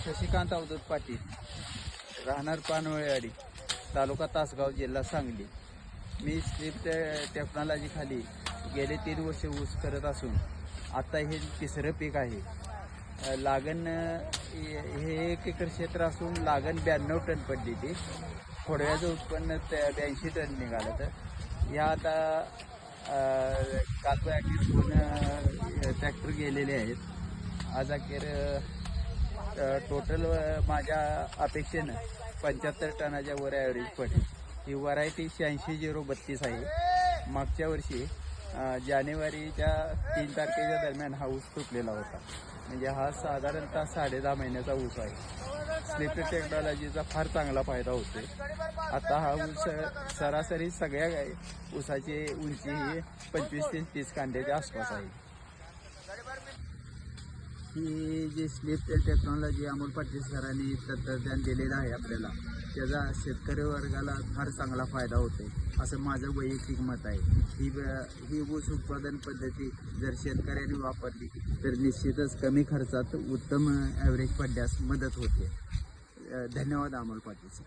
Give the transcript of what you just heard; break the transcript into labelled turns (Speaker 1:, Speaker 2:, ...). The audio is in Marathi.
Speaker 1: शशिकांत अवधूत पाटील, राहणार पानवळेवाडी, तालुका तासगाव, जिल्हा सांगली. मी स्लिप टेक्नॉलॉजी खाली गेले 3 वर्ष ऊस करत असून आता हे 3रं पीक आहे. लागण हे 1 एकर क्षेत्र असून लागण 92 टन पडली ती. खोडव्याचं उत्पन्न 82 टन निघालं. तर या आता काल अखेर 2 ट्रॅक्टर गेलेले आहेत. आज अखेर टोटल माझ्या अपेक्षेनं 75 टनाच्या वर ॲव्हरेज पडेल. ही व्हरायटी 86-032 आहे. मागच्या वर्षी जानेवारीच्या 3 तारखेच्या दरम्यान हा ऊस तुटलेला होता. म्हणजे हा साधारणतः 10.5 महिन्याचा ऊस आहे. स्लिप टेक्नॉलॉजीचा फार चांगला फायदा होतो. आता हा ऊस सरासरी सगळ्या ऊसाची उंची ही 25 ते 30 कांड्याच्या आसपास आहे. ही जी स्लिप टेक्नॉलॉजी अमोल पाटील सरांनी तंत्रज्ञान दिलेलं आहे आपल्याला, त्याचा शेतकरी वर्गाला फार चांगला फायदा होतो असं माझं वैयक्तिक मत आहे. ही ऊस उत्पादन पद्धती जर शेतकऱ्यांनी वापरली तर निश्चितच कमी खर्चात उत्तम ॲव्हरेज पडण्यास मदत होते. धन्यवाद अमोल पाटील सर.